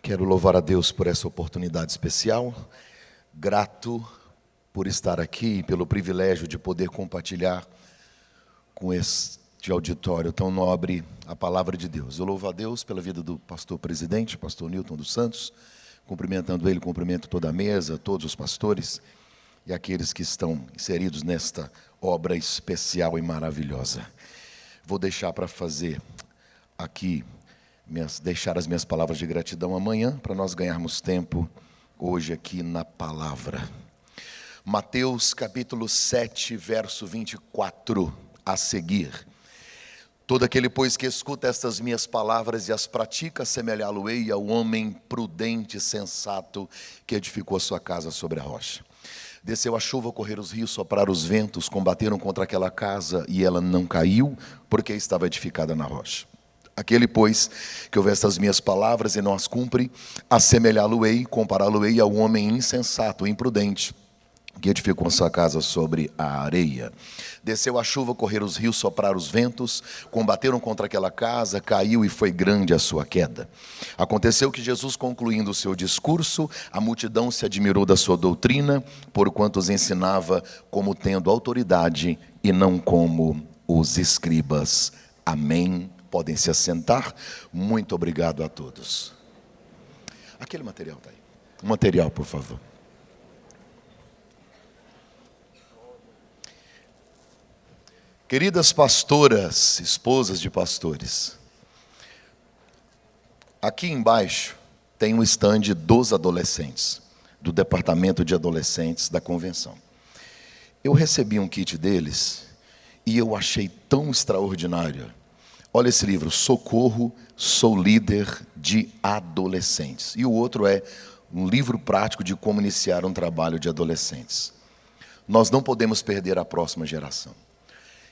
Quero louvar a Deus por essa oportunidade especial, grato por estar aqui e pelo privilégio de poder compartilhar com este auditório tão nobre a palavra de Deus. Eu louvo a Deus pela vida do pastor presidente, pastor Newton dos Santos, cumprimentando ele, cumprimento toda a mesa, todos os pastores e aqueles que estão inseridos nesta obra especial e maravilhosa. Vou deixar para fazer aqui, deixar as minhas palavras de gratidão amanhã, para nós ganharmos tempo hoje aqui na palavra. Mateus capítulo 7, verso 24, a seguir. Todo aquele, pois, que escuta estas minhas palavras e as pratica, assemelhá-lo-ei ao homem prudente e sensato que edificou a sua casa sobre a rocha. Desceu a chuva, correram os rios, sopraram os ventos, combateram contra aquela casa e ela não caiu, porque estava edificada na rocha. Aquele, pois, que ouve estas minhas palavras e não as cumpre, assemelhá-lo-ei, compará-lo-ei ao homem insensato, imprudente, que edificou a sua casa sobre a areia. Desceu a chuva, correram os rios, sopraram os ventos, combateram contra aquela casa, caiu e foi grande a sua queda. Aconteceu que Jesus, concluindo o seu discurso, a multidão se admirou da sua doutrina, porquanto os ensinava como tendo autoridade e não como os escribas. Amém. Podem se assentar. Muito obrigado a todos. Aquele material está aí. O material, por favor. Queridas pastoras, esposas de pastores, aqui embaixo tem um estande dos adolescentes, do departamento de adolescentes da convenção. Eu recebi um kit deles e eu achei tão extraordinário. Olha esse livro, Socorro, Sou Líder de Adolescentes. E o outro é um livro prático de como iniciar um trabalho de adolescentes. Nós não podemos perder a próxima geração.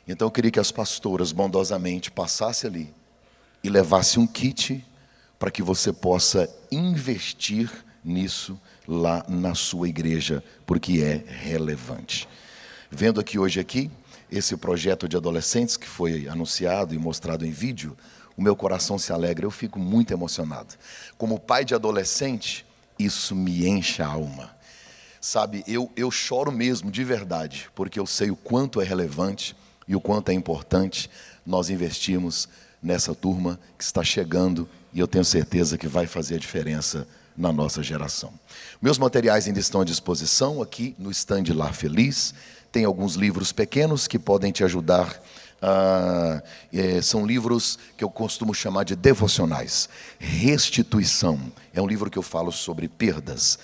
Então eu queria que as pastoras bondosamente passassem ali e levassem um kit para que você possa investir nisso lá na sua igreja, porque é relevante. Vendo hoje esse projeto de adolescentes que foi anunciado e mostrado em vídeo, o meu coração se alegra, eu fico muito emocionado. Como pai de adolescente, isso me enche a alma. Sabe, eu choro mesmo, de verdade, porque eu sei o quanto é relevante e o quanto é importante nós investirmos nessa turma que está chegando e eu tenho certeza que vai fazer a diferença na nossa geração. Meus materiais ainda estão à disposição aqui no stand Lar Feliz. Tem alguns livros pequenos que podem te ajudar. São livros que eu costumo chamar de devocionais. Restituição é um livro que eu falo sobre perdas.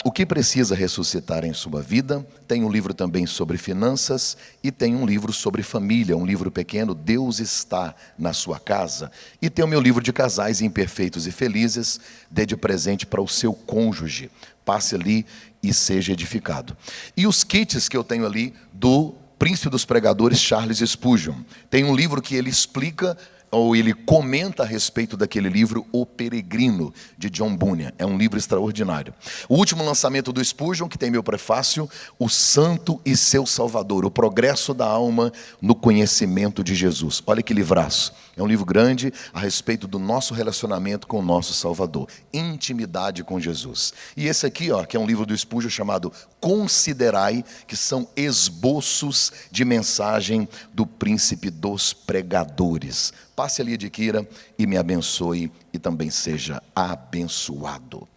O que precisa ressuscitar em sua vida. Tem um livro também sobre finanças e tem um livro sobre família, um livro pequeno, Deus está na sua casa. E tem o meu livro de casais imperfeitos e felizes, dê de presente para o seu cônjuge. Passe ali e seja edificado. E os kits que eu tenho ali do príncipe dos pregadores Charles Spurgeon. Tem um livro que ele explica, ou ele comenta a respeito daquele livro, O Peregrino, de John Bunyan. É um livro extraordinário. O último lançamento do Spurgeon, que tem meu prefácio, O Santo e Seu Salvador, o progresso da alma no conhecimento de Jesus. Olha que livraço. É um livro grande a respeito do nosso relacionamento com o nosso Salvador. Intimidade com Jesus. E esse aqui, que é um livro do Spurgeon chamado Considerai, que são esboços de mensagem do príncipe dos pregadores. Passe ali, adquira e me abençoe e também seja abençoado.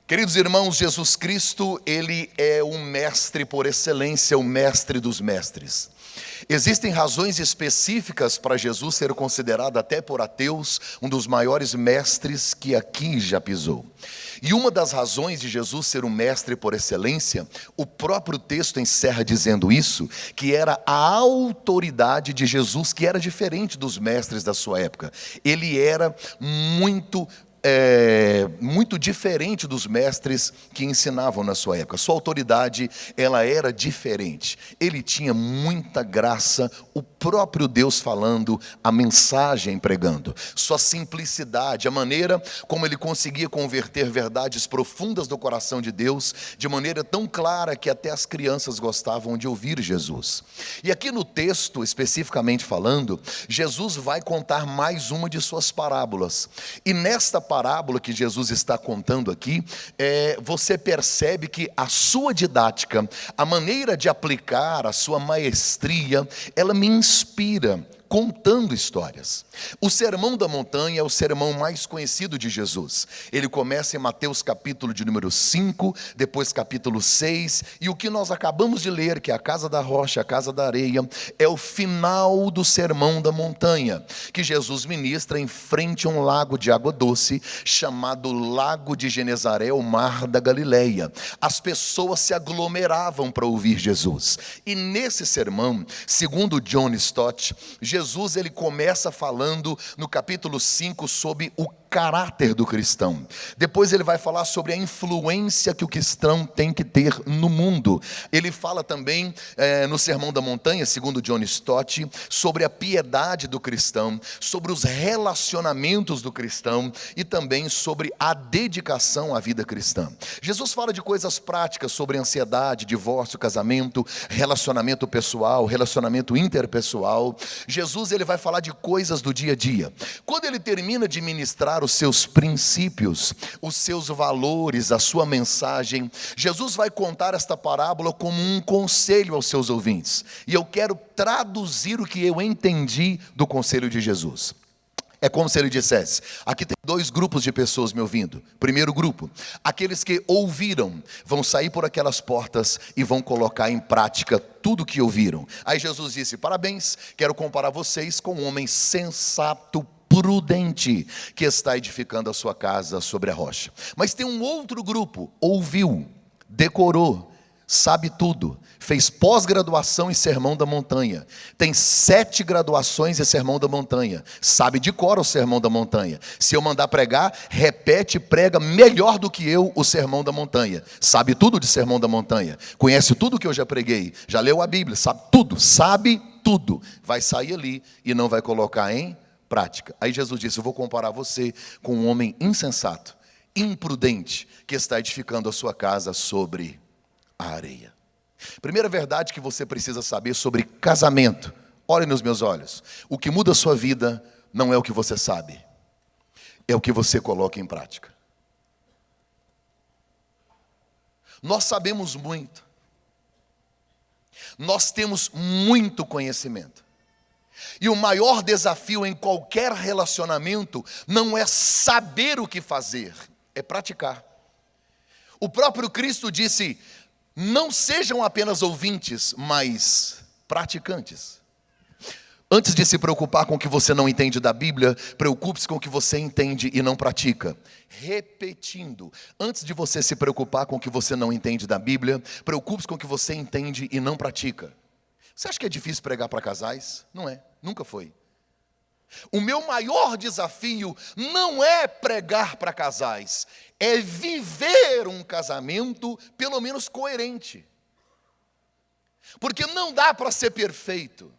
Queridos irmãos, Jesus Cristo, Ele é um mestre por excelência, o mestre dos mestres. Existem razões específicas para Jesus ser considerado até por ateus um dos maiores mestres que aqui já pisou. E uma das razões de Jesus ser um mestre por excelência, o próprio texto encerra dizendo isso, que era a autoridade de Jesus, que era diferente dos mestres da sua época. Ele era muito diferente dos mestres que ensinavam na sua época. Sua autoridade, ela era diferente. Ele tinha muita graça, o próprio Deus falando, a mensagem pregando. Sua simplicidade, a maneira como ele conseguia converter verdades profundas do coração de Deus, de maneira tão clara que até as crianças gostavam de ouvir Jesus. E aqui no texto, especificamente falando, Jesus vai contar mais uma de suas parábolas. E nesta parábola que Jesus está contando aqui, você percebe que a sua didática, a maneira de aplicar, a sua maestria, ela me inspira contando histórias. O Sermão da Montanha é o sermão mais conhecido de Jesus. Ele começa em Mateus capítulo de número 5, depois capítulo 6, e o que nós acabamos de ler, que é a casa da rocha, a casa da areia, é o final do Sermão da Montanha, que Jesus ministra em frente a um lago de água doce, chamado Lago de Genezaré, o mar da Galileia. As pessoas se aglomeravam para ouvir Jesus. E nesse sermão, segundo John Stott, Jesus ele começa falando no capítulo 5 sobre o caráter do cristão. Depois ele vai falar sobre a influência que o cristão tem que ter no mundo. Ele fala também no Sermão da Montanha, segundo John Stott, sobre a piedade do cristão, sobre os relacionamentos do cristão e também sobre a dedicação à vida cristã. Jesus fala de coisas práticas sobre ansiedade, divórcio, casamento, relacionamento pessoal, relacionamento interpessoal. Jesus ele vai falar de coisas do dia a dia. Quando ele termina de ministrar os seus princípios, os seus valores, a sua mensagem, Jesus vai contar esta parábola como um conselho aos seus ouvintes. E eu quero traduzir o que eu entendi do conselho de Jesus. É como se ele dissesse: aqui tem dois grupos de pessoas me ouvindo. Primeiro grupo, aqueles que ouviram, vão sair por aquelas portas e vão colocar em prática tudo o que ouviram. Aí Jesus disse: parabéns, quero comparar vocês com um homem sensato, prudente, que está edificando a sua casa sobre a rocha. Mas tem um outro grupo, ouviu, decorou, sabe tudo, fez pós-graduação em Sermão da Montanha, tem 7 graduações em Sermão da Montanha, sabe de cor o Sermão da Montanha. Se eu mandar pregar, repete e prega melhor do que eu o Sermão da Montanha. Sabe tudo de Sermão da Montanha, conhece tudo que eu já preguei, já leu a Bíblia, sabe tudo. Vai sair ali e não vai colocar em prática. Aí Jesus disse: eu vou comparar você com um homem insensato, imprudente, que está edificando a sua casa sobre a areia. Primeira verdade que você precisa saber sobre casamento. Olhe nos meus olhos. O que muda a sua vida não é o que você sabe, é o que você coloca em prática. Nós sabemos muito, nós temos muito conhecimento, e o maior desafio em qualquer relacionamento não é saber o que fazer, é praticar. O próprio Cristo disse: não sejam apenas ouvintes, mas praticantes. Antes de se preocupar com o que você não entende da Bíblia, preocupe-se com o que você entende e não pratica. Repetindo, antes de você se preocupar com o que você não entende da Bíblia, preocupe-se com o que você entende e não pratica. Você acha que é difícil pregar para casais? Não é, nunca foi. O meu maior desafio não é pregar para casais, é viver um casamento pelo menos coerente. Porque não dá para ser perfeito,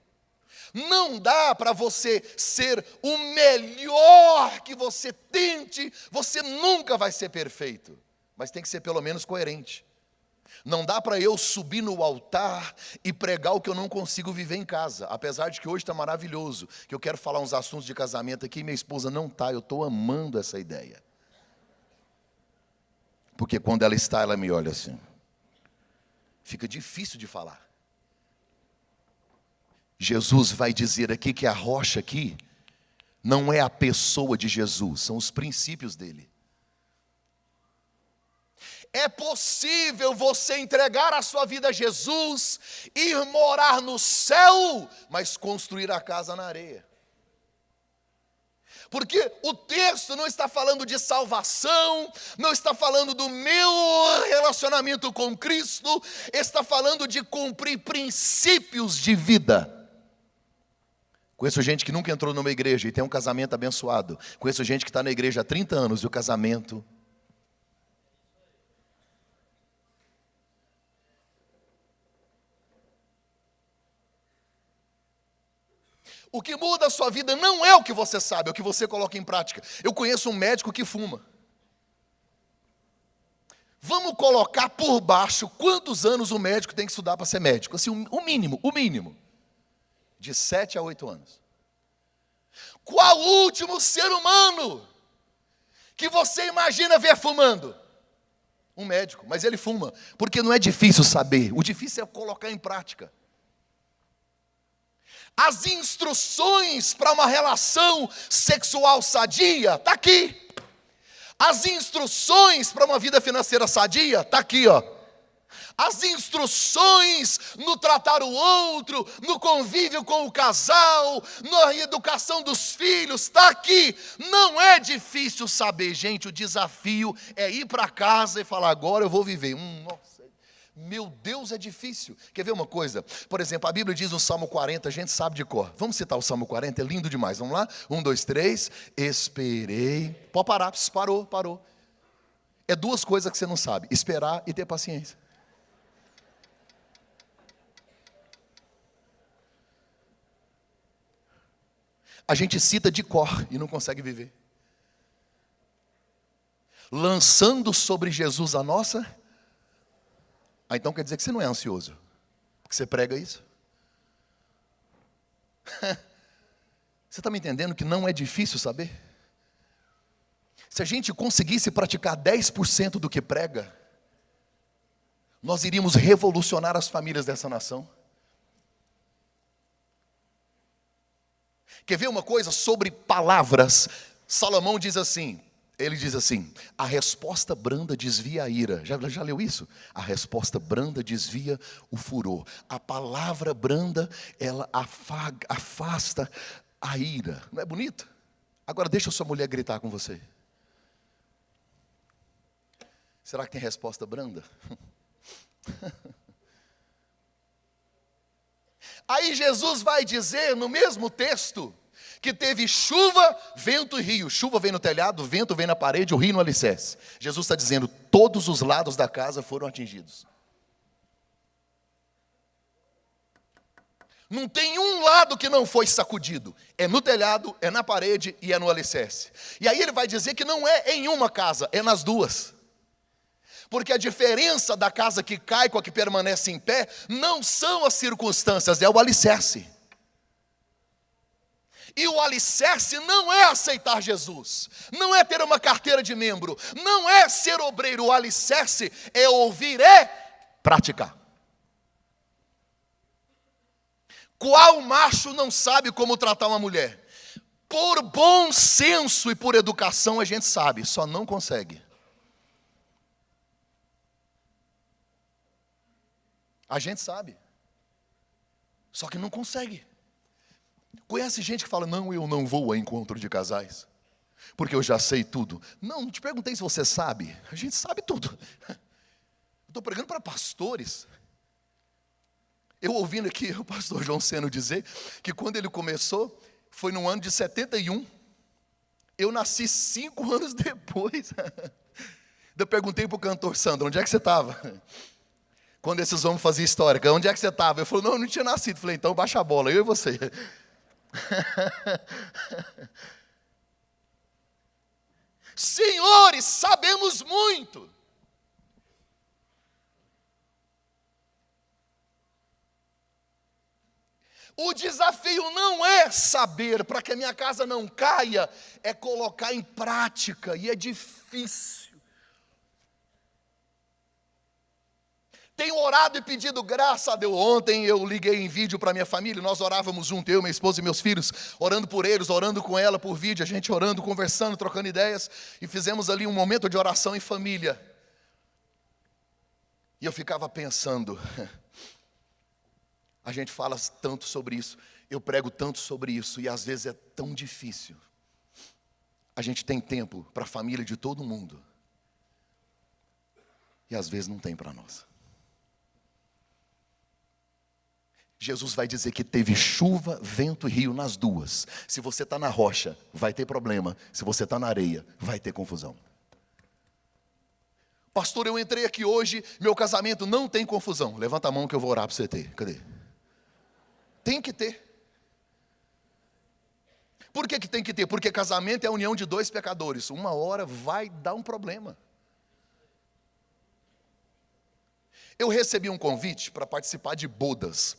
não dá para você ser o melhor que você tente, você nunca vai ser perfeito, mas tem que ser pelo menos coerente. Não dá para eu subir no altar e pregar o que eu não consigo viver em casa. Apesar de que hoje está maravilhoso, que eu quero falar uns assuntos de casamento aqui, minha esposa não está, eu estou amando essa ideia. Porque quando ela está, ela me olha assim. Fica difícil de falar. Jesus vai dizer aqui que a rocha aqui não é a pessoa de Jesus, são os princípios dele. É possível você entregar a sua vida a Jesus, ir morar no céu, mas construir a casa na areia. Porque o texto não está falando de salvação, não está falando do meu relacionamento com Cristo, está falando de cumprir princípios de vida. Conheço gente que nunca entrou numa igreja e tem um casamento abençoado. Conheço gente que está na igreja há 30 anos e o casamento... O que muda a sua vida não é o que você sabe, é o que você coloca em prática. Eu conheço um médico que fuma. Vamos colocar por baixo quantos anos o médico tem que estudar para ser médico. Assim, o mínimo. De 7 a 8 anos. Qual o último ser humano que você imagina ver fumando? Um médico, mas ele fuma. Porque não é difícil saber, o difícil é colocar em prática. As instruções para uma relação sexual sadia, está aqui. As instruções para uma vida financeira sadia, está aqui, ó. As instruções no tratar o outro, no convívio com o casal, na educação dos filhos, está aqui. Não é difícil saber, gente. O desafio é ir para casa e falar, agora eu vou viver. Nossa, meu Deus, é difícil. Quer ver uma coisa? Por exemplo, a Bíblia diz no Salmo 40, a gente sabe de cor. Vamos citar o Salmo 40, é lindo demais. Vamos lá? 1, 2, 3. Esperei. Pode parar, parou. É duas coisas que você não sabe: esperar e ter paciência. A gente cita de cor e não consegue viver. Lançando sobre Jesus a nossa. Então quer dizer que você não é ansioso, porque você prega isso. Você está me entendendo que não é difícil saber? Se a gente conseguisse praticar 10% do que prega, nós iríamos revolucionar as famílias dessa nação. Quer ver uma coisa sobre palavras? Salomão diz assim, ele diz assim: a resposta branda desvia a ira. Já leu isso? A resposta branda desvia o furor. A palavra branda, ela afasta a ira. Não é bonito? Agora deixa a sua mulher gritar com você. Será que tem resposta branda? Aí Jesus vai dizer no mesmo texto que teve chuva, vento e rio. Chuva vem no telhado, vento vem na parede, o rio no alicerce. Jesus está dizendo, todos os lados da casa foram atingidos. Não tem um lado que não foi sacudido. É no telhado, é na parede e é no alicerce. E aí ele vai dizer que não é em uma casa, é nas duas. Porque a diferença da casa que cai com a que permanece em pé não são as circunstâncias, é o alicerce. E o alicerce não é aceitar Jesus, não é ter uma carteira de membro, não é ser obreiro. O alicerce é ouvir e praticar. Qual macho não sabe como tratar uma mulher? Por bom senso e por educação a gente sabe, só não consegue. A gente sabe, só que não consegue. Conhece gente que fala, não, eu não vou a encontro de casais, porque eu já sei tudo. Não te perguntei se você sabe, a gente sabe tudo. Estou pregando para pastores. Eu ouvindo aqui o pastor João Seno dizer que quando ele começou, foi no ano de 71. Eu nasci 5 anos depois. Eu perguntei para o cantor Sandro, onde é que você estava? Quando esses homens faziam histórica, onde é que você estava? Eu falei, não, eu não tinha nascido. Eu falei, então baixa a bola, eu e você. Senhores, sabemos muito. O desafio não é saber, para que a minha casa não caia, é colocar em prática, e é difícil. Tenho orado e pedido graça a Deus. Ontem eu liguei em vídeo para minha família, nós orávamos junto, eu, minha esposa e meus filhos, orando por eles, orando com ela por vídeo, a gente orando, conversando, trocando ideias, e fizemos ali um momento de oração em família. E eu ficava pensando, a gente fala tanto sobre isso, eu prego tanto sobre isso, e às vezes é tão difícil. A gente tem tempo para a família de todo mundo, e às vezes não tem para nós. Jesus vai dizer que teve chuva, vento e rio nas duas. Se você está na rocha, vai ter problema. Se você está na areia, vai ter confusão. Pastor, eu entrei aqui hoje, meu casamento não tem confusão. Levanta a mão que eu vou orar para você ter. Cadê? Tem que ter. Por que tem que ter? Porque casamento é a união de dois pecadores. Uma hora vai dar um problema. Eu recebi um convite para participar de bodas.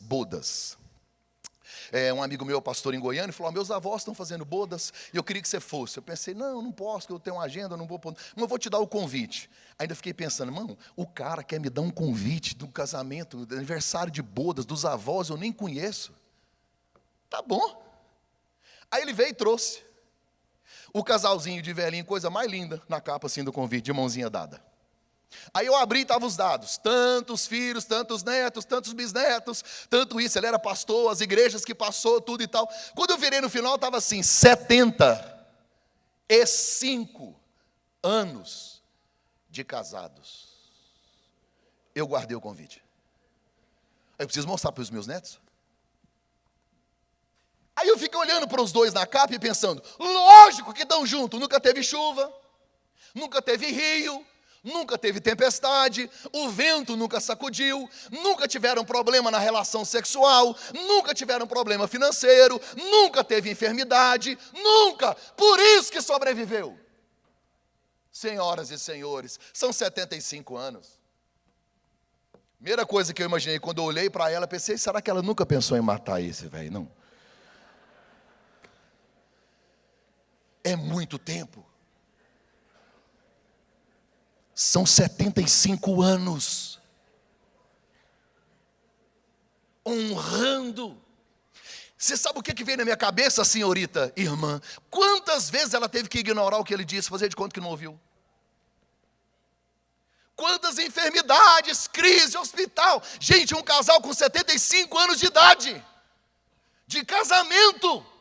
Um amigo meu, pastor em Goiânia, falou: meus avós estão fazendo bodas e eu queria que você fosse. Eu pensei: não posso, porque eu tenho uma agenda, não vou. Mas eu vou te dar o convite. Ainda fiquei pensando: irmão, o cara quer me dar um convite do casamento, do aniversário de bodas dos avós, eu nem conheço. Tá bom. Aí ele veio e trouxe o casalzinho de velhinho, coisa mais linda, na capa assim do convite, de mãozinha dada. Aí eu abri e estavam os dados: tantos filhos, tantos netos, tantos bisnetos, tanto isso. Ele era pastor, as igrejas que passou, tudo e tal. Quando eu virei no final, estava assim: 75 anos de casados. Eu guardei o convite. Eu preciso mostrar para os meus netos. Aí eu fiquei olhando para os dois na capa e pensando: lógico que estão juntos. Nunca teve chuva, nunca teve rio, nunca teve tempestade, o vento nunca sacudiu, nunca tiveram problema na relação sexual, nunca tiveram problema financeiro, nunca teve enfermidade, nunca. Por isso que sobreviveu. Senhoras e senhores, são 75 anos. Primeira coisa que eu imaginei quando eu olhei para ela, pensei: será que ela nunca pensou em matar esse velho? Não. É muito tempo. São 75 anos. Honrando. Você sabe o que veio na minha cabeça, senhorita, irmã? Quantas vezes ela teve que ignorar o que ele disse, fazer de conta que não ouviu? Quantas enfermidades, crise, hospital. Gente, um casal com 75 anos de idade, de casamento.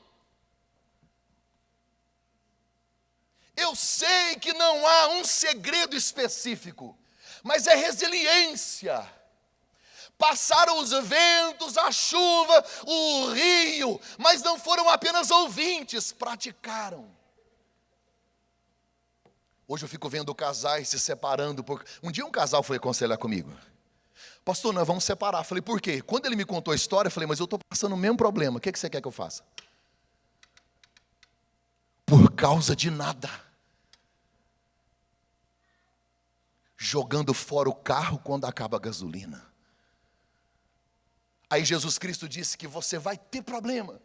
Eu sei que não há um segredo específico, mas é resiliência. Passaram os ventos, a chuva, o rio, mas não foram apenas ouvintes, praticaram. Hoje eu fico vendo casais se separando. Um dia um casal foi aconselhar comigo: pastor, nós vamos separar. Eu falei: por quê? Quando ele me contou a história, eu falei: mas eu estou passando o mesmo problema, o que você quer que eu faça? Por causa de nada. Jogando fora o carro quando acaba a gasolina. Aí Jesus Cristo disse que você vai ter problema.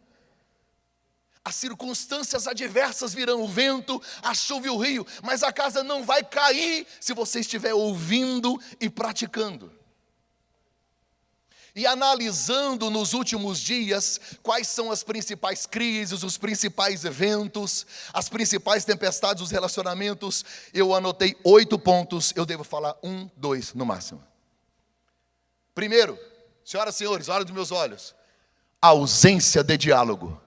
As circunstâncias adversas virão, o vento, a chuva e o rio, mas a casa não vai cair se você estiver ouvindo e praticando. E analisando nos últimos dias quais são as principais crises, os principais eventos, as principais tempestades dos relacionamentos, eu anotei 8 pontos, eu devo falar 1, 2 no máximo. Primeiro, senhoras e senhores, olha dos meus olhos: a ausência de diálogo.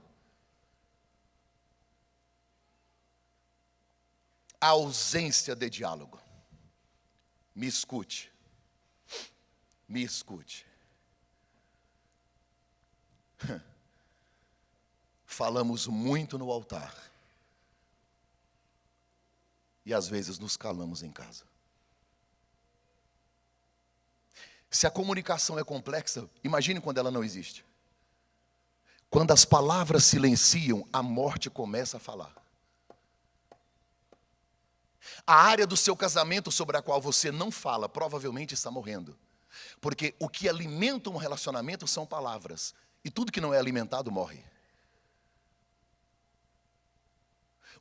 A ausência de diálogo. Me escute. Me escute. Falamos muito no altar e às vezes nos calamos em casa. Se a comunicação é complexa, imagine quando ela não existe. Quando as palavras silenciam, a morte começa a falar. A área do seu casamento sobre a qual você não fala, provavelmente está morrendo. Porque o que alimenta um relacionamento são palavras. E tudo que não é alimentado morre.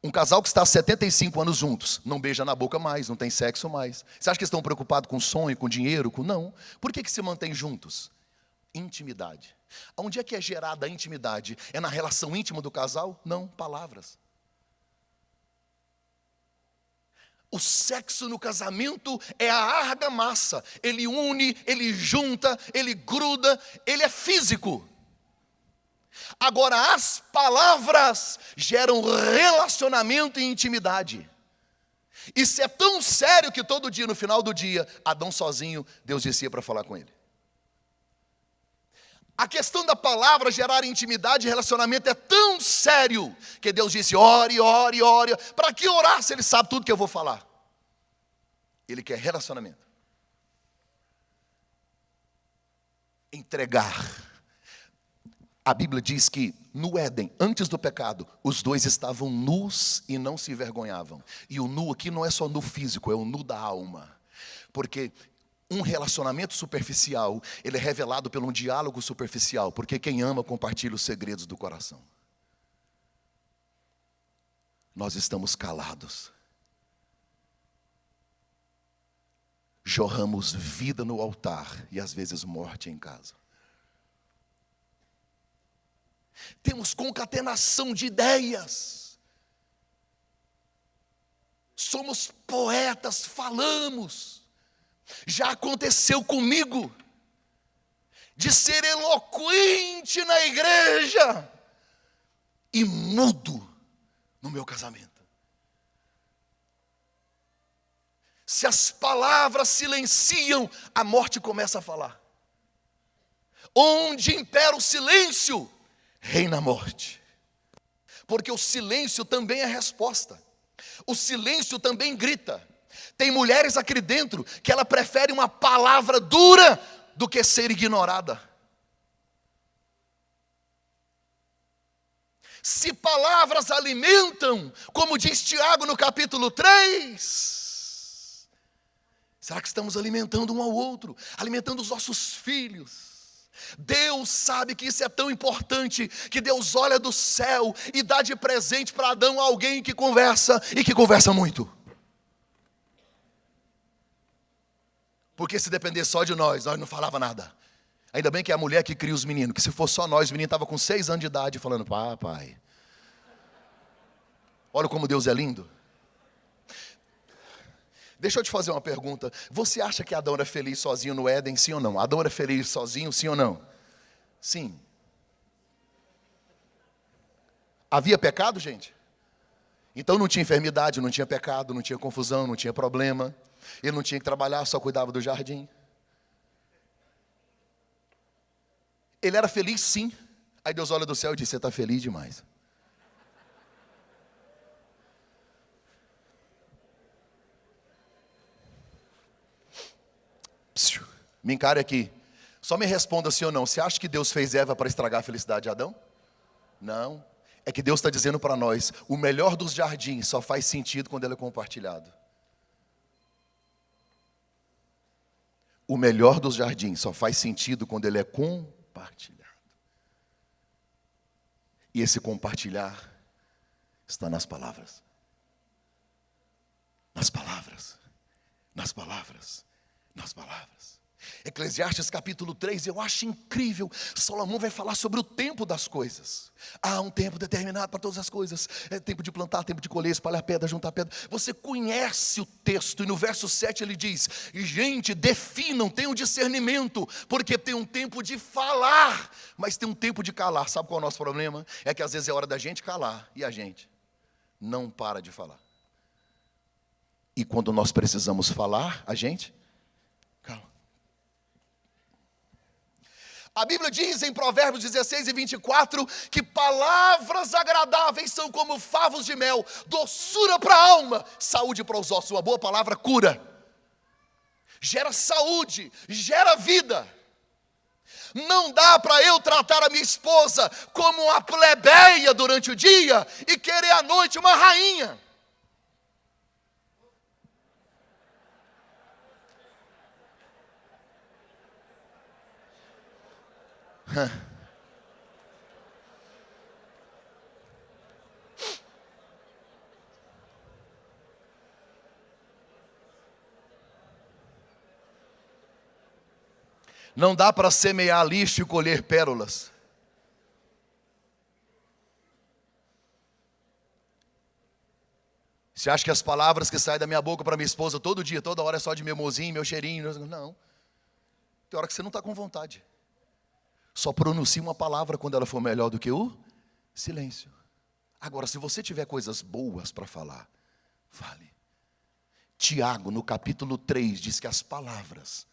Um casal que está há 75 anos juntos, não beija na boca mais, não tem sexo mais. Você acha que estão preocupados com sonho, com dinheiro? Não. Por que se mantêm juntos? Intimidade. Onde é que é gerada a intimidade? É na relação íntima do casal? Não, palavras. O sexo no casamento é a argamassa. Ele une, ele junta, ele gruda, ele é físico. Agora, as palavras geram relacionamento e intimidade. Isso é tão sério que todo dia, no final do dia, Adão sozinho, Deus descia para falar com ele. A questão da palavra gerar intimidade e relacionamento é tão sério que Deus disse: ore, ore, ore. Para que orar se Ele sabe tudo que eu vou falar? Ele quer relacionamento. Entregar. A Bíblia diz que no Éden, antes do pecado, os dois estavam nus e não se envergonhavam. E o nu aqui não é só nu físico, é o nu da alma. Porque um relacionamento superficial, ele é revelado por um diálogo superficial. Porque quem ama compartilha os segredos do coração. Nós estamos calados. Jorramos vida no altar e às vezes morte em casa. Temos concatenação de ideias. Somos poetas, falamos. Já aconteceu comigo de ser eloquente na igreja e mudo no meu casamento. Se as palavras silenciam, a morte começa a falar. Onde impera o silêncio, reina a morte. Porque o silêncio também é resposta. O silêncio também grita. Tem mulheres aqui dentro que ela prefere uma palavra dura do que ser ignorada. Se palavras alimentam, como diz Tiago no capítulo 3, será que estamos alimentando um ao outro? Alimentando os nossos filhos? Deus sabe que isso é tão importante, que Deus olha do céu e dá de presente para Adão alguém que conversa, e que conversa muito. Porque se depender só de nós não falava nada. Ainda bem que é a mulher que cria os meninos, que se fosse só nós, os meninos estavam com 6 anos de idade falando, papai. Olha como Deus é lindo. Deixa eu te fazer uma pergunta. Você acha que Adão era feliz sozinho no Éden, sim ou não? Adão era feliz sozinho, sim ou não? Sim. Havia pecado, gente? Então não tinha enfermidade, não tinha pecado, não tinha confusão, não tinha problema. Ele não tinha que trabalhar, só cuidava do jardim. Ele era feliz, sim. Aí Deus olha do céu e diz, você está feliz demais. Psiu, me encare aqui. Só me responda sim ou não. Você acha que Deus fez Eva para estragar a felicidade de Adão? Não. É que Deus está dizendo para nós, o melhor dos jardins só faz sentido quando ele é compartilhado. O melhor dos jardins só faz sentido quando ele é compartilhado. E esse compartilhar está nas palavras. Nas palavras. Nas palavras. Nas palavras. Eclesiastes capítulo 3, eu acho incrível. Salomão vai falar sobre o tempo das coisas. Há um tempo determinado para todas as coisas. É tempo de plantar, tempo de colher, espalhar pedra, juntar pedra. Você conhece o texto e no verso 7 ele diz, gente, definam, tenham discernimento, porque tem um tempo de falar, mas tem um tempo de calar. Sabe qual é o nosso problema? É que às vezes é hora da gente calar e a gente não para de falar. E quando nós precisamos falar, a gente cala. A Bíblia diz em Provérbios 16 e 24 que palavras agradáveis são como favos de mel, doçura para a alma, saúde para os ossos. Uma boa palavra cura, gera saúde, gera vida. Não dá para eu tratar a minha esposa como uma plebeia durante o dia e querer à noite uma rainha. Não dá para semear lixo e colher pérolas. Você acha que as palavras que saem da minha boca para minha esposa todo dia, toda hora é só de meu mozinho, meu cheirinho? Não. Tem hora que você não está com vontade. Só pronuncie uma palavra quando ela for melhor do que o silêncio. Agora, se você tiver coisas boas para falar, fale. Tiago, no capítulo 3, diz que as palavras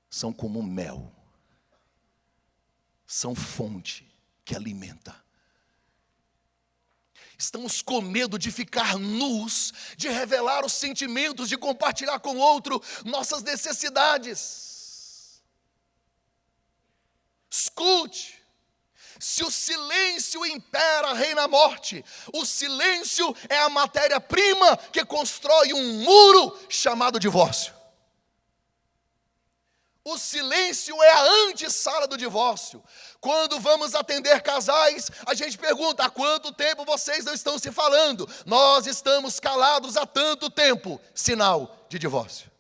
são como mel. São fonte que alimenta. Estamos com medo de ficar nus, de revelar os sentimentos, de compartilhar com o outro nossas necessidades. Escute, Se o silêncio impera, reina a morte. O silêncio é a matéria-prima que constrói um muro chamado divórcio. O silêncio é a antessala do divórcio. Quando vamos atender casais, a gente pergunta: há quanto tempo vocês não estão se falando? Nós estamos calados há tanto tempo. Sinal de divórcio.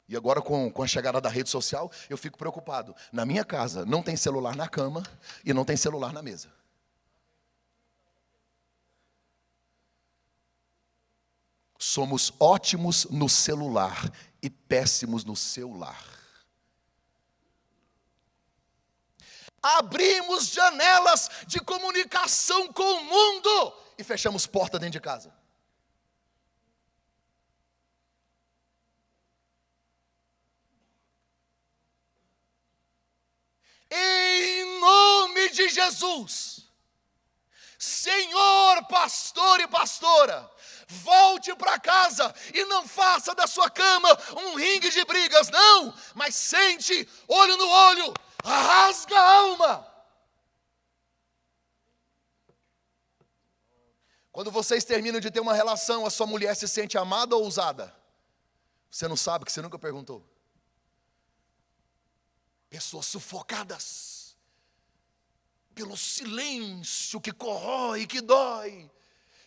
E agora com a chegada da rede social, eu fico preocupado. Na minha casa não tem celular na cama e não tem celular na mesa. Somos ótimos no celular e péssimos no seu lar. Abrimos janelas de comunicação com o mundo e fechamos porta dentro de casa. Em nome de Jesus, Senhor pastor e pastora, volte para casa e não faça da sua cama um ringue de brigas, não, mas sente, olho no olho, rasga a alma. Quando vocês terminam de ter uma relação, a sua mulher se sente amada ou usada? Você não sabe, que você nunca perguntou. Pessoas sufocadas pelo silêncio que corrói, que dói,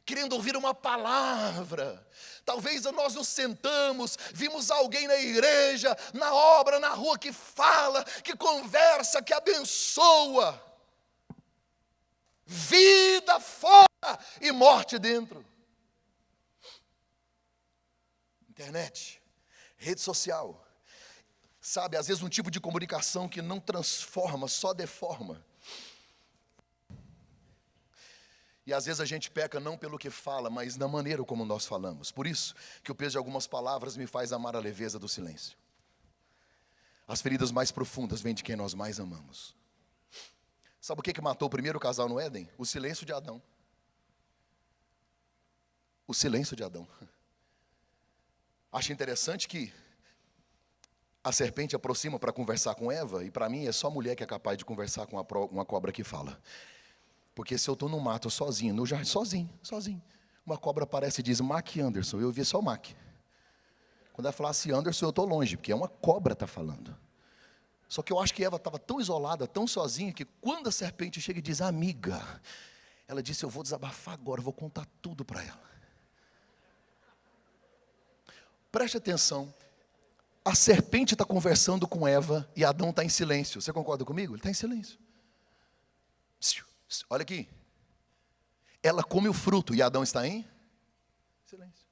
querendo ouvir uma palavra. Talvez nós nos sentamos, vimos alguém na igreja, na obra, na rua, que fala, que conversa, que abençoa. Vida fora e morte dentro. Internet, rede social. Sabe, às vezes um tipo de comunicação que não transforma, só deforma. E às vezes a gente peca não pelo que fala, mas na maneira como nós falamos. Por isso que o peso de algumas palavras me faz amar a leveza do silêncio. As feridas mais profundas vêm de quem nós mais amamos. Sabe o que matou o primeiro casal no Éden? O silêncio de Adão. O silêncio de Adão. Acho interessante que a serpente aproxima para conversar com Eva, e para mim é só mulher que é capaz de conversar com uma cobra que fala. Porque se eu estou no mato sozinho, no jardim, sozinho, uma cobra aparece e diz: Mac Anderson, eu ouvi só Mac. Quando ela falasse Anderson, eu estou longe, porque é uma cobra que está falando. Só que eu acho que Eva estava tão isolada, tão sozinha, que quando a serpente chega e diz: amiga, ela disse: eu vou desabafar agora, eu vou contar tudo para ela. Preste atenção. A serpente está conversando com Eva e Adão está em silêncio. Você concorda comigo? Ele está em silêncio. Olha aqui. Ela come o fruto e Adão está em silêncio.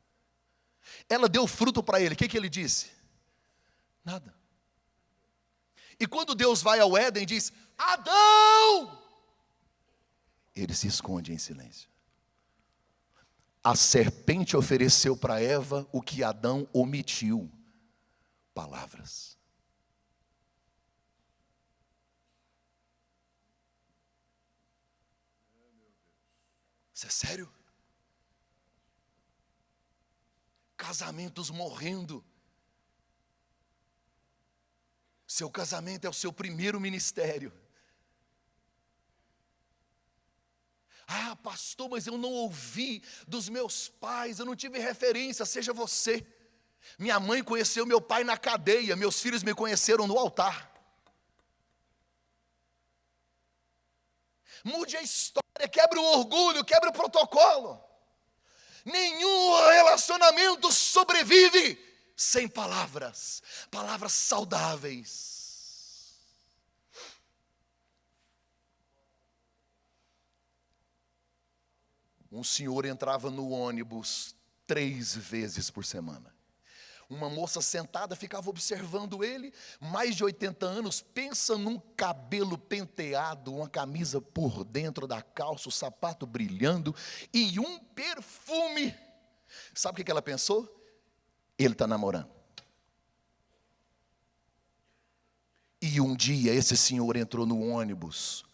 Ela deu fruto para ele. O que ele disse? Nada. E quando Deus vai ao Éden e diz: Adão! Ele se esconde em silêncio. A serpente ofereceu para Eva o que Adão omitiu. Palavras. Isso é sério? Casamentos morrendo. Seu casamento é o seu primeiro ministério. Ah, pastor, mas eu não ouvi dos meus pais, eu não tive referência. Seja você. Minha mãe conheceu meu pai na cadeia, meus filhos me conheceram no altar. Mude a história, quebre o orgulho, quebre o protocolo. Nenhum relacionamento sobrevive sem palavras, palavras saudáveis. Um senhor entrava no ônibus 3 vezes por semana. Uma moça sentada ficava observando ele, mais de 80 anos, pensa num cabelo penteado, uma camisa por dentro da calça, o sapato brilhando e um perfume. Sabe o que ela pensou? Ele está namorando. E um dia esse senhor entrou no ônibus,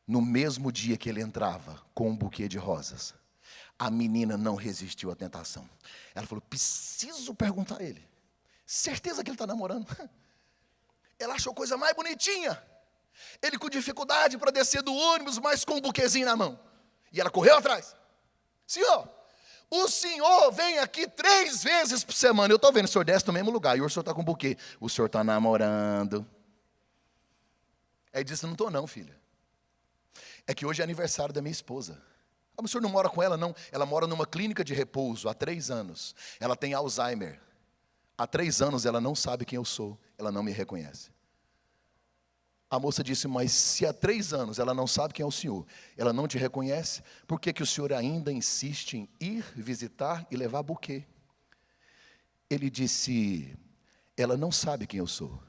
no mesmo dia que ele entrava, com um buquê de rosas. A menina não resistiu à tentação. Ela falou, preciso perguntar a ele. Certeza que ele está namorando. Ela achou a coisa mais bonitinha. Ele com dificuldade para descer do ônibus, mas com um buquezinho na mão. E ela correu atrás. Senhor, o senhor vem aqui 3 vezes por semana. Eu estou vendo, o senhor desce no mesmo lugar. E o senhor está com um buquê. O senhor está namorando. Aí disse, não estou não, filha. É que hoje é aniversário da minha esposa. Ah, mas o senhor não mora com ela, não? Ela mora numa clínica de repouso há 3 anos. Ela tem Alzheimer. Há 3 anos ela não sabe quem eu sou. Ela não me reconhece. A moça disse, mas se há 3 anos ela não sabe quem é o senhor, ela não te reconhece, por que o senhor ainda insiste em ir visitar e levar buquê? Ele disse, ela não sabe quem eu sou,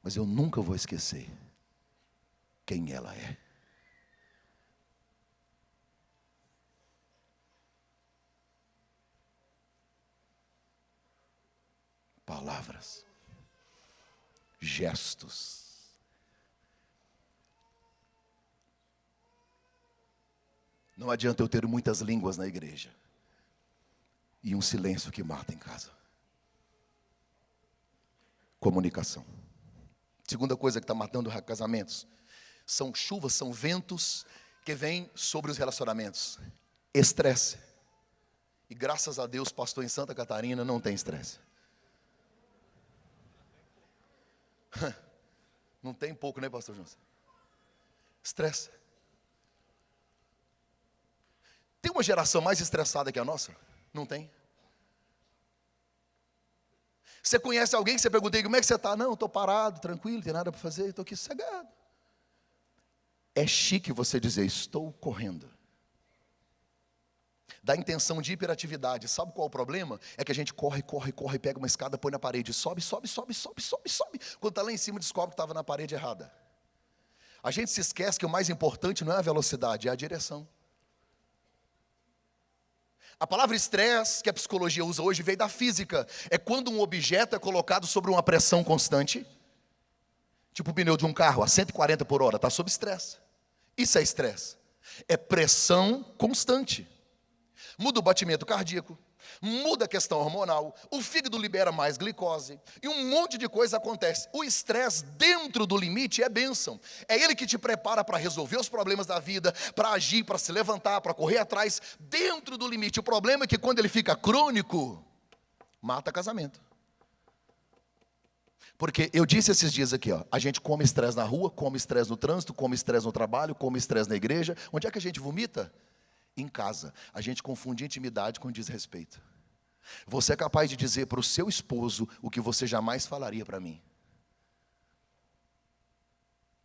mas eu nunca vou esquecer quem ela é. Palavras, gestos. Não adianta eu ter muitas línguas na igreja e um silêncio que mata em casa. Comunicação. Segunda coisa que está matando casamentos são chuvas, são ventos que vêm sobre os relacionamentos. Estresse. E graças a Deus, pastor em Santa Catarina não tem estresse. Não tem pouco, né, pastor João? Estresse. Tem uma geração mais estressada que a nossa? Não tem. Você conhece alguém que você pergunta, como é que você está? Não, estou parado, tranquilo, não tem nada para fazer, estou aqui sossegado. É chique você dizer, estou correndo. Dá intenção de hiperatividade. Sabe qual é o problema? É que a gente corre, pega uma escada, põe na parede, sobe. Quando está lá em cima, descobre que estava na parede errada. A gente se esquece que o mais importante não é a velocidade, é a direção. A palavra estresse, que a psicologia usa hoje, veio da física. É quando um objeto é colocado sobre uma pressão constante, tipo o pneu de um carro, a 140 por hora, está sob estresse. Isso é estresse. É pressão constante. Muda o batimento cardíaco, muda a questão hormonal, o fígado libera mais glicose, e um monte de coisa acontece. O estresse dentro do limite é bênção. É ele que te prepara para resolver os problemas da vida, para agir, para se levantar, para correr atrás, dentro do limite. O problema é que quando ele fica crônico, mata casamento. Porque eu disse esses dias aqui, ó, a gente come estresse na rua, come estresse no trânsito, come estresse no trabalho, come estresse na igreja. Onde é que a gente vomita? Em casa. A gente confunde intimidade com desrespeito. Você é capaz de dizer para o seu esposo o que você jamais falaria para mim.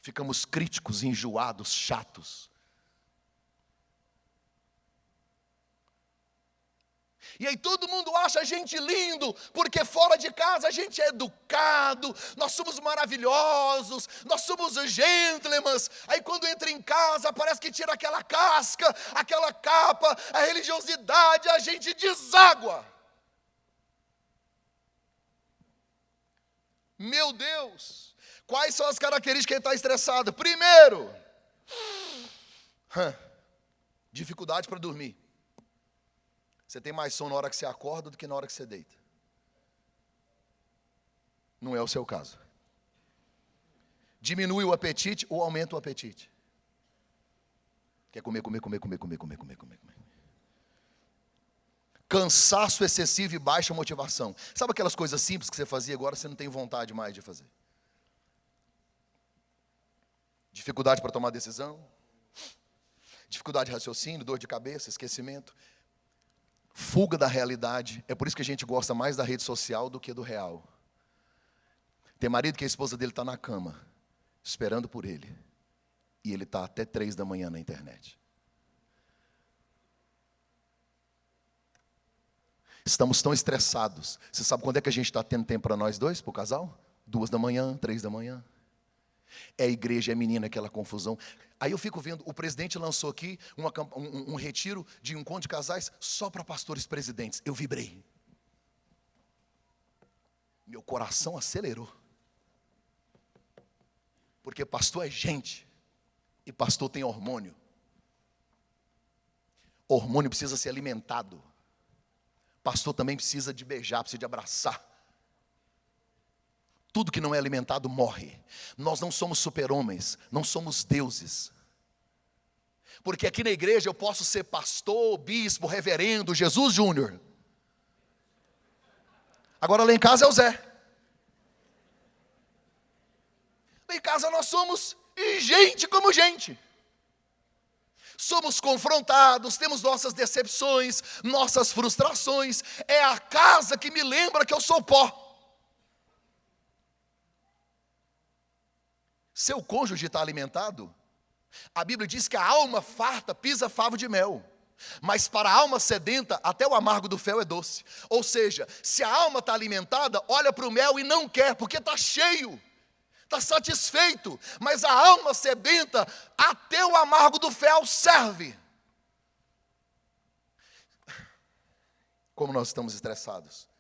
Ficamos críticos, enjoados, chatos. E aí todo mundo acha a gente lindo, porque fora de casa a gente é educado, nós somos maravilhosos, nós somos gentlemen. Aí quando entra em casa parece que tira aquela casca, aquela capa, a religiosidade, a gente deságua. Meu Deus, quais são as características que ele está estressado? Primeiro, dificuldade para dormir. Você tem mais sono na hora que você acorda do que na hora que você deita. Não é o seu caso. Diminui o apetite ou aumenta o apetite? Quer comer. Cansaço excessivo e baixa motivação. Sabe aquelas coisas simples que você fazia, agora você não tem vontade mais de fazer? Dificuldade para tomar decisão. Dificuldade de raciocínio, dor de cabeça, esquecimento. Fuga da realidade. É por isso que a gente gosta mais da rede social do que do real. Tem marido que a esposa dele está na cama, esperando por ele. E ele está até 3 da manhã na internet. Estamos tão estressados. Você sabe quando é que a gente está tendo tempo para nós dois, para o casal? 2 da manhã, 3 da manhã. É a igreja, é menina, aquela confusão. Aí eu fico vendo, o presidente lançou aqui um retiro de encontro de casais só para pastores presidentes. Eu vibrei. Meu coração acelerou. Porque pastor é gente. E pastor tem hormônio. Hormônio precisa ser alimentado. Pastor também precisa de beijar, precisa de abraçar. Tudo que não é alimentado morre. Nós não somos super-homens, não somos deuses. Porque aqui na igreja eu posso ser pastor, bispo, reverendo, Jesus Júnior. Agora lá em casa é o Zé. Lá em casa nós somos gente como gente. Somos confrontados, temos nossas decepções, nossas frustrações. É a casa que me lembra que eu sou pó. Seu cônjuge está alimentado? A Bíblia diz que a alma farta pisa favo de mel. Mas para a alma sedenta, até o amargo do fel é doce. Ou seja, se a alma está alimentada, olha para o mel e não quer, porque está cheio. Está satisfeito. Mas a alma sedenta, até o amargo do fel serve. Como nós estamos estressados.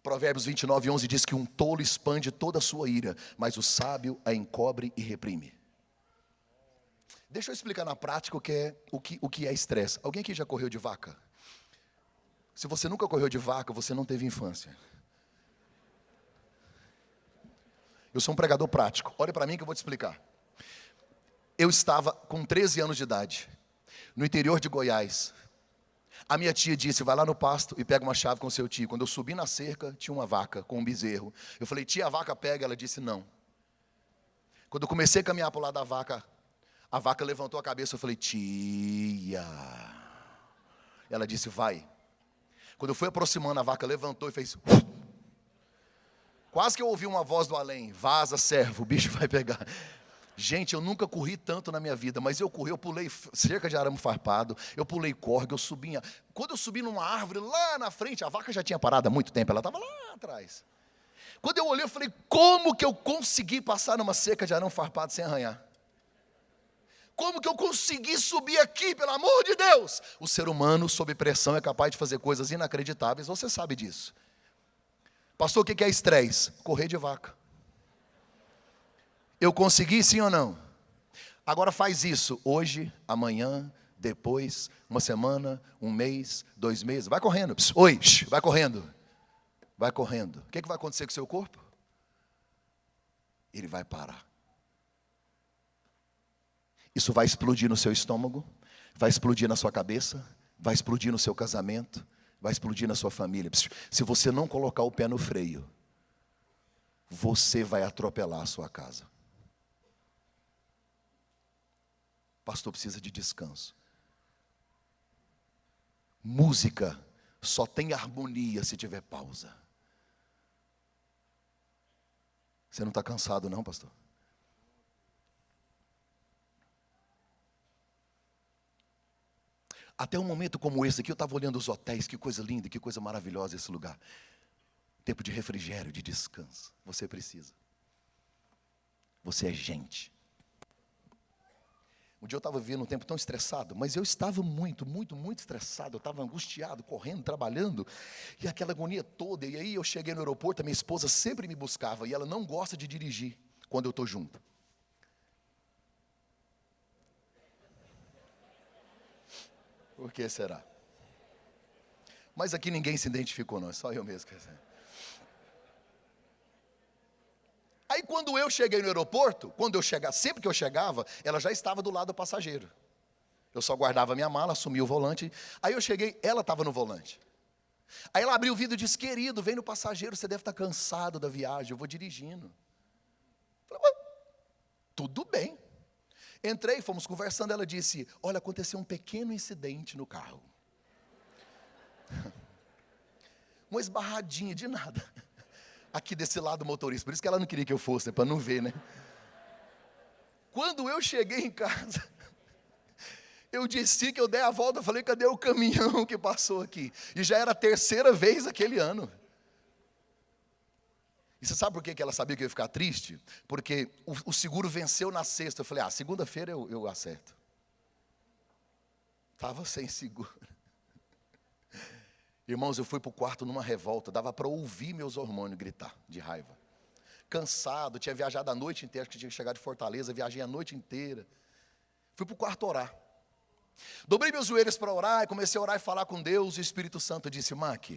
Provérbios 29:11 diz que um tolo expande toda a sua ira, mas o sábio a encobre e reprime. Deixa eu explicar na prática o que é estresse. Alguém aqui já correu de vaca? Se você nunca correu de vaca, você não teve infância. Eu sou um pregador prático. Olha para mim que eu vou te explicar. Eu estava com 13 anos de idade, no interior de Goiás. A minha tia disse, vai lá no pasto e pega uma chave com seu tio. Quando eu subi na cerca, tinha uma vaca com um bezerro. Eu falei, tia, a vaca pega? Ela disse, não. Quando eu comecei a caminhar para o lado da vaca, a vaca levantou a cabeça. Eu falei, tia. Ela disse, vai. Quando eu fui aproximando, a vaca levantou e fez... Quase que eu ouvi uma voz do além, vaza, servo, o bicho vai pegar. Gente, eu nunca corri tanto na minha vida, mas eu corri, eu pulei cerca de arame farpado, eu pulei corda, eu subi. Quando eu subi numa árvore lá na frente, a vaca já tinha parado há muito tempo, ela estava lá atrás. Quando eu olhei, eu falei, como que eu consegui passar numa cerca de arame farpado sem arranhar? Como que eu consegui subir aqui, pelo amor de Deus? O ser humano, sob pressão, é capaz de fazer coisas inacreditáveis, você sabe disso. Pastor, o que é estresse? Correr de vaca. Eu consegui, sim ou não? Agora faz isso, hoje, amanhã, depois, uma semana, um mês, 2 meses, vai correndo. Oi, vai correndo. Vai correndo. O que vai acontecer com o seu corpo? Ele vai parar. Isso vai explodir no seu estômago, vai explodir na sua cabeça, vai explodir no seu casamento, vai explodir na sua família. Se você não colocar o pé no freio, você vai atropelar a sua casa. Pastor precisa de descanso. Música só tem harmonia se tiver pausa. Você não está cansado não, pastor? Até um momento como esse aqui, eu estava olhando os hotéis, que coisa linda, que coisa maravilhosa esse lugar. Tempo de refrigério, de descanso. Você precisa. Você é gente. Um dia eu estava vivendo um tempo tão estressado, mas eu estava muito estressado. Eu estava angustiado, correndo, trabalhando, e aquela agonia toda. E aí eu cheguei no aeroporto, a minha esposa sempre me buscava, e ela não gosta de dirigir quando eu estou junto. Por que será? Mas aqui ninguém se identificou, não, é só eu mesmo. Aí quando eu cheguei no aeroporto, sempre que eu chegava, ela já estava do lado do passageiro. Eu só guardava minha mala, assumia o volante. Aí eu cheguei, ela estava no volante. Aí ela abriu o vidro e disse, querido, vem no passageiro, você deve estar cansado da viagem, eu vou dirigindo. Eu falei, tudo bem. Entrei, fomos conversando, ela disse, olha, aconteceu um pequeno incidente no carro. Uma esbarradinha de nada. Aqui desse lado motorista, por isso que ela não queria que eu fosse, para não ver, né? Quando eu cheguei em casa, eu disse que eu dei a volta, falei, cadê o caminhão que passou aqui? E já era a 3ª vez aquele ano. E você sabe por que ela sabia que eu ia ficar triste? Porque o seguro venceu na sexta. Eu falei, segunda-feira eu acerto. Estava sem seguro. Irmãos, eu fui para o quarto numa revolta, dava para ouvir meus hormônios gritar de raiva. Cansado, tinha viajado a noite inteira, acho que tinha que chegar de Fortaleza, viajei a noite inteira. Fui para o quarto orar. Dobrei meus joelhos para orar e comecei a orar e falar com Deus. E o Espírito Santo disse: Mac,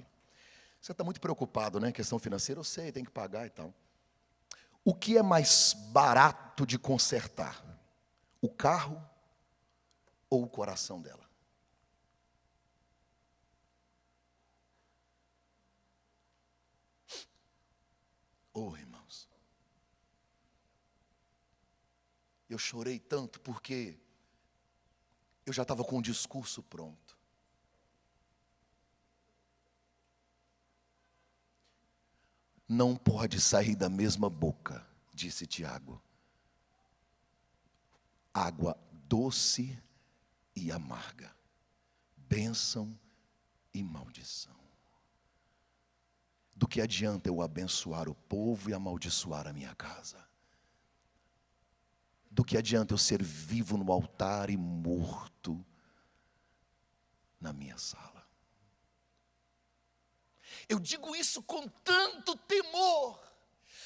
você está muito preocupado, né? Questão financeira, eu sei, tem que pagar e tal. O que é mais barato de consertar? O carro ou o coração dela? Oh, irmãos. Eu chorei tanto porque eu já estava com o discurso pronto. Não pode sair da mesma boca, disse Tiago, água doce e amarga, bênção e maldição. Do que adianta eu abençoar o povo e amaldiçoar a minha casa? Do que adianta eu ser vivo no altar e morto na minha sala? Eu digo isso com tanto temor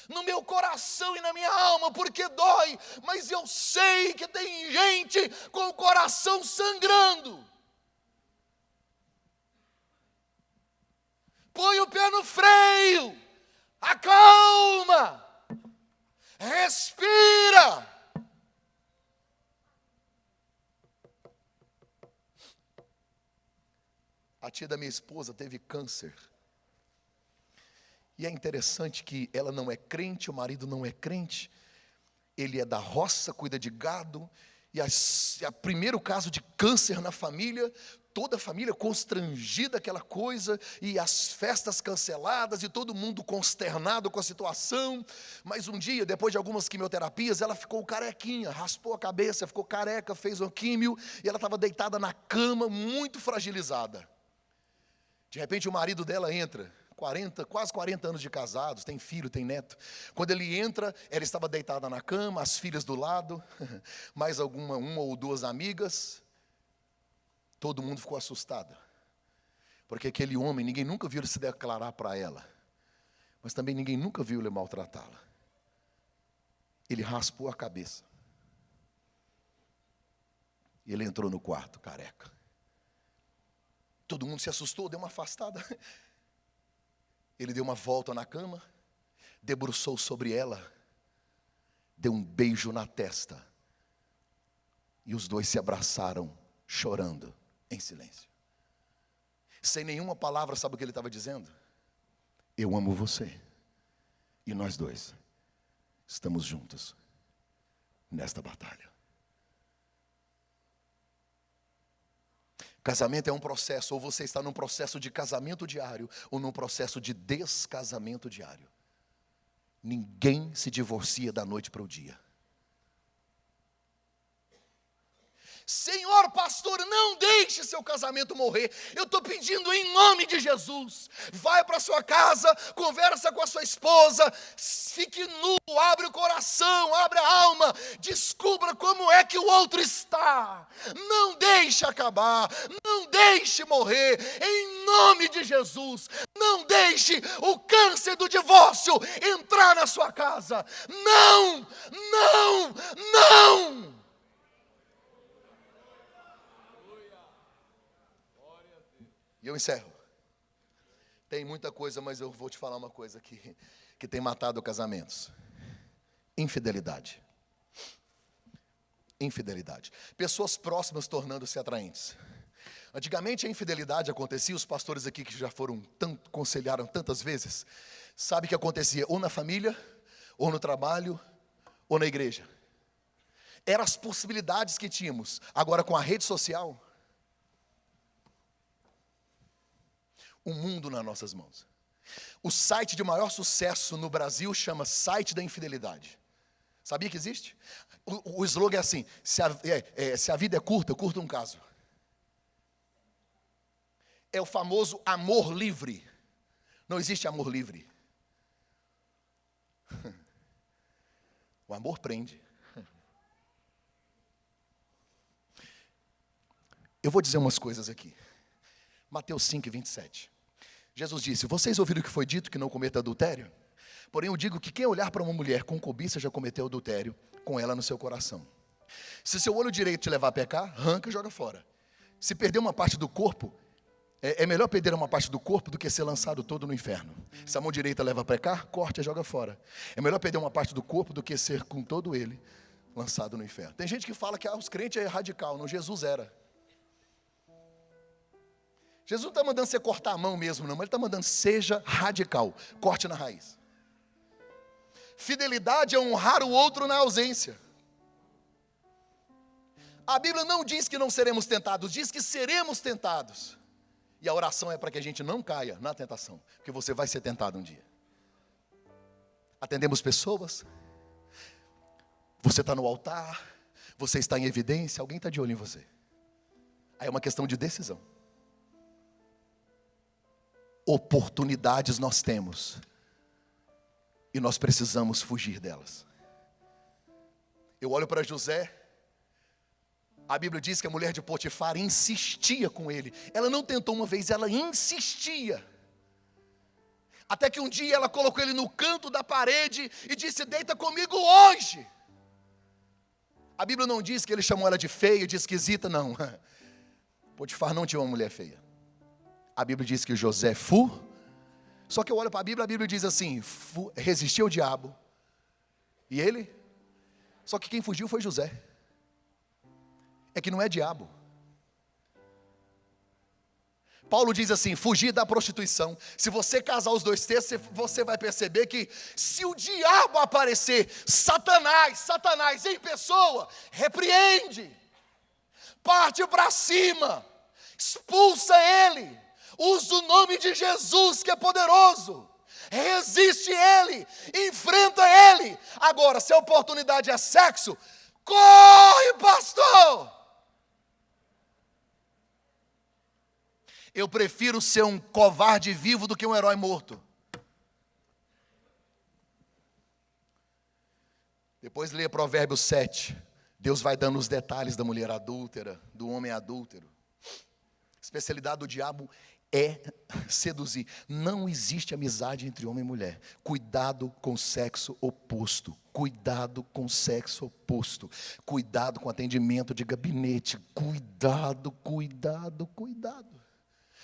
no meu coração e na minha alma, porque dói, mas eu sei que tem gente com o coração sangrando. Põe o pé no freio, acalma, respira. A tia da minha esposa teve câncer. E é interessante que ela não é crente, o marido não é crente. Ele é da roça, cuida de gado. E é o primeiro caso de câncer na família. Toda a família constrangida, aquela coisa. E as festas canceladas e todo mundo consternado com a situação. Mas um dia, depois de algumas quimioterapias, ela ficou carequinha. Raspou a cabeça, ficou careca, fez uma químio. E ela estava deitada na cama, muito fragilizada. De repente o marido dela entra, quase 40 anos de casados, tem filho, tem neto. Quando ele entra, ela estava deitada na cama, as filhas do lado, mais uma ou duas amigas. Todo mundo ficou assustado. Porque aquele homem, ninguém nunca viu ele se declarar para ela. Mas também ninguém nunca viu ele maltratá-la. Ele raspou a cabeça. E ele entrou no quarto, careca. Todo mundo se assustou, deu uma afastada. Ele deu uma volta na cama, debruçou sobre ela, deu um beijo na testa. E os dois se abraçaram, chorando, em silêncio. Sem nenhuma palavra, sabe o que ele estava dizendo? Eu amo você. E nós dois estamos juntos nesta batalha. Casamento é um processo, ou você está num processo de casamento diário, ou num processo de descasamento diário. Ninguém se divorcia da noite para o dia. Senhor pastor, não deixe seu casamento morrer. Eu estou pedindo em nome de Jesus. Vai para sua casa, conversa com a sua esposa, fique nu, abre o coração, abre a alma, descubra como é que o outro está. Não deixe acabar, não deixe morrer, em nome de Jesus. Não deixe o câncer do divórcio entrar na sua casa. Não, não, não. E eu encerro. Tem muita coisa, mas eu vou te falar uma coisa que tem matado casamentos. Infidelidade. Infidelidade. Pessoas próximas tornando-se atraentes. Antigamente a infidelidade acontecia, os pastores aqui que já foram aconselharam tantas vezes, sabe que acontecia ou na família, ou no trabalho, ou na igreja. Eram as possibilidades que tínhamos. Agora com a rede social, o mundo nas nossas mãos. O site de maior sucesso no Brasil chama Site da Infidelidade. Sabia que existe? O slogan é assim: se a vida é curta, curta um caso. É o famoso amor livre. Não existe amor livre. O amor prende. Eu vou dizer umas coisas aqui. Mateus 5, 27. Jesus disse: vocês ouviram o que foi dito, que não cometa adultério? Porém eu digo que quem olhar para uma mulher com cobiça já cometeu adultério com ela no seu coração. Se seu olho direito te levar a pecar, arranca e joga fora. Se perder uma parte do corpo, é melhor perder uma parte do corpo do que ser lançado todo no inferno. Se a mão direita leva a pecar, corte e joga fora. É melhor perder uma parte do corpo do que ser com todo ele lançado no inferno. Tem gente que fala que os crentes é radical, não, Jesus era. Jesus não está mandando você cortar a mão mesmo, não, mas Ele está mandando, seja radical, corte na raiz. Fidelidade é honrar o outro na ausência. A Bíblia não diz que não seremos tentados, diz que seremos tentados. E a oração é para que a gente não caia na tentação, porque você vai ser tentado um dia. Atendemos pessoas, você está no altar, você está em evidência, alguém está de olho em você. Aí é uma questão de decisão. Oportunidades nós temos, e nós precisamos fugir delas. Eu olho para José. A Bíblia diz que a mulher de Potifar insistia com ele. Ela não tentou uma vez, ela insistia. Até que um dia ela colocou ele no canto da parede e disse, deita comigo hoje. A Bíblia não diz que ele chamou ela de feia, de esquisita, não. Potifar não tinha uma mulher feia. A Bíblia diz que José Só que eu olho para a Bíblia diz assim, resistiu ao diabo. E ele? Só que quem fugiu foi José. É que não é diabo. Paulo diz assim, fugir da prostituição. Se você casar os dois textos, você vai perceber que se o diabo aparecer, Satanás em pessoa, repreende, parte para cima, expulsa ele, usa o nome de Jesus que é poderoso, resiste ele, enfrenta ele. Agora, se a oportunidade é sexo, corre, pastor! Eu prefiro ser um covarde vivo do que um herói morto. Depois leia Provérbios 7. Deus vai dando os detalhes da mulher adúltera, do homem adúltero. A especialidade do diabo é seduzir. Não existe amizade entre homem e mulher. Cuidado com o sexo oposto. Cuidado com o sexo oposto. Cuidado com o atendimento de gabinete. Cuidado.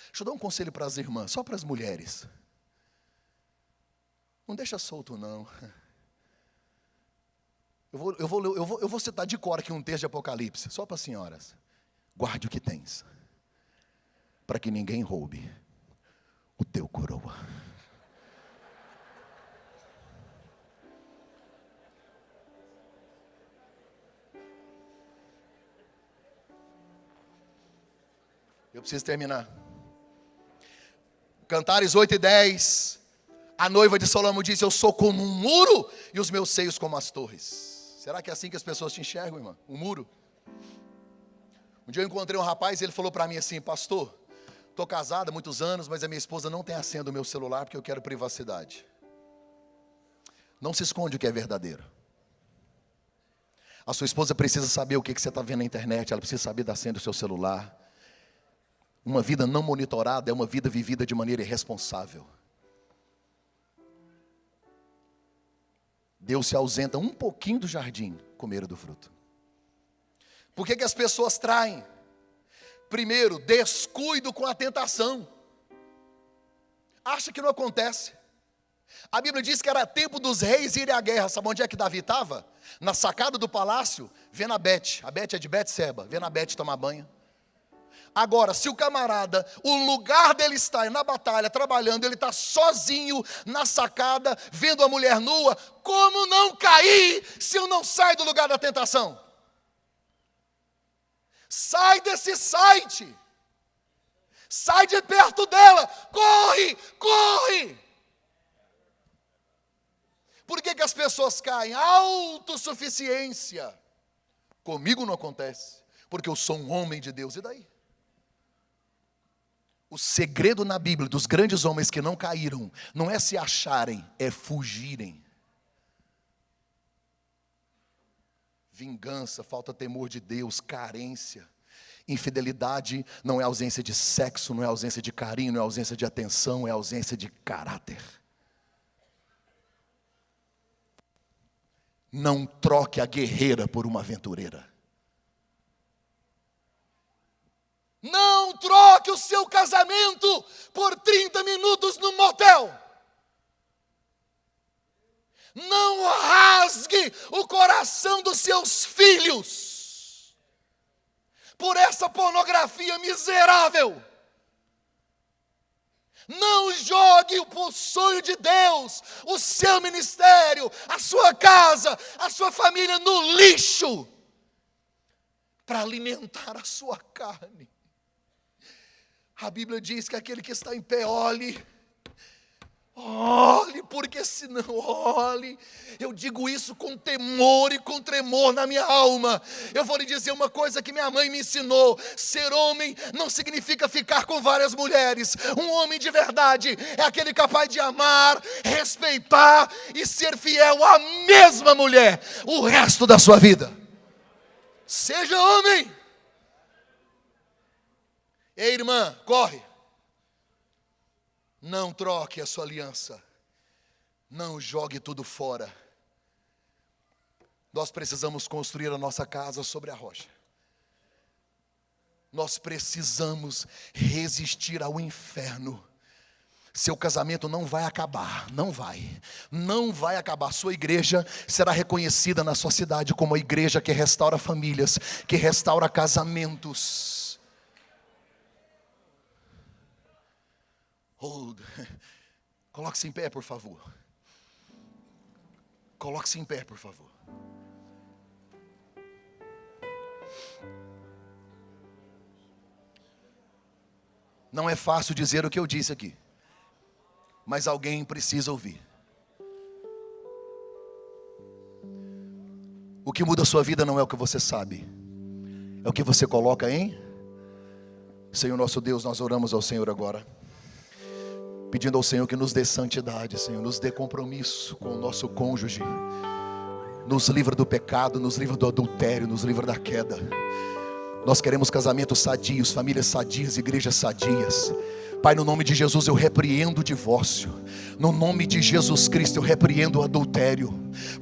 Deixa eu dar um conselho para as irmãs, só para as mulheres. Não deixa solto, não. Eu vou citar de cor aqui um texto de Apocalipse, só para as senhoras. Guarde o que tens, para que ninguém roube o teu coroa. Eu preciso terminar. Cantares 8:10, a noiva de Salomão diz, eu sou como um muro e os meus seios como as torres. Será que é assim que as pessoas te enxergam, irmã? Um muro? Um dia eu encontrei um rapaz e ele falou para mim assim, pastor, estou casado há muitos anos, mas a minha esposa não tem a senha do meu celular porque eu quero privacidade. Não se esconde o que é verdadeiro. A sua esposa precisa saber o que você está vendo na internet, ela precisa saber da senha do seu celular. Uma vida não monitorada é uma vida vivida de maneira irresponsável. Deus se ausenta um pouquinho do jardim, comeram do fruto. Por que as pessoas traem? Primeiro, descuido com a tentação. Acha que não acontece. A Bíblia diz que era tempo dos reis irem à guerra. Sabe onde é que Davi estava? Na sacada do palácio, vendo a Bete. A Bete é de Betseba, vendo a Bete tomar banho. Agora, se o camarada, o lugar dele está na batalha, trabalhando, ele está sozinho na sacada, vendo a mulher nua, como não cair se eu não sair do lugar da tentação? Sai desse site, sai de perto dela, corre! Por que as pessoas caem? Autossuficiência. Comigo não acontece, porque eu sou um homem de Deus, e daí? O segredo na Bíblia dos grandes homens que não caíram, não é se acharem, é fugirem. Vingança, falta de temor de Deus, carência. Infidelidade não é ausência de sexo, não é ausência de carinho, não é ausência de atenção, é ausência de caráter. Não troque a guerreira por uma aventureira. o seu casamento por 30 minutos no motel. Não rasgue o coração dos seus filhos por essa pornografia miserável. Não jogue o sonho de Deus, o seu ministério, a sua casa, a sua família no lixo para alimentar a sua carne. A Bíblia diz que aquele que está em pé, olhe, porque senão, olhe. Eu digo isso com temor e com tremor na minha alma. Eu vou lhe dizer uma coisa que minha mãe me ensinou: ser homem não significa ficar com várias mulheres. Um homem de verdade é aquele capaz de amar, respeitar e ser fiel à mesma mulher o resto da sua vida. Seja homem. Ei, irmã, corre. Não troque a sua aliança. Não jogue tudo fora. Nós precisamos construir a nossa casa sobre a rocha. Nós precisamos resistir ao inferno. Seu casamento não vai acabar, não vai acabar. Sua igreja será reconhecida na sua cidade como a igreja que restaura famílias, que restaura casamentos. Coloque-se em pé, por favor. Coloque-se em pé, por favor. Não é fácil dizer o que eu disse aqui, mas alguém precisa ouvir. O que muda a sua vida não é o que você sabe, é o que você coloca em. Senhor nosso Deus, nós oramos ao Senhor agora, pedindo ao Senhor que nos dê santidade, Senhor, nos dê compromisso com o nosso cônjuge, nos livra do pecado, nos livra do adultério, nos livra da queda. Nós queremos casamentos sadios, famílias sadias, igrejas sadias. Pai, no nome de Jesus eu repreendo o divórcio. No nome de Jesus Cristo eu repreendo o adultério.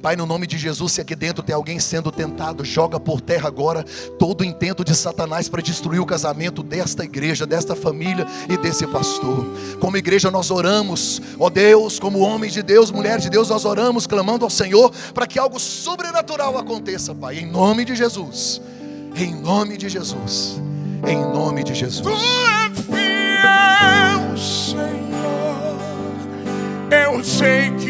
Pai, no nome de Jesus, se aqui dentro tem alguém sendo tentado, joga por terra agora todo o intento de Satanás para destruir o casamento desta igreja, desta família e desse pastor. Como igreja nós oramos, ó Deus, como homens de Deus, mulheres de Deus, nós oramos clamando ao Senhor para que algo sobrenatural aconteça, Pai, em nome de Jesus. Em nome de Jesus. Em nome de Jesus. Tu és fiel, Senhor. Eu sei que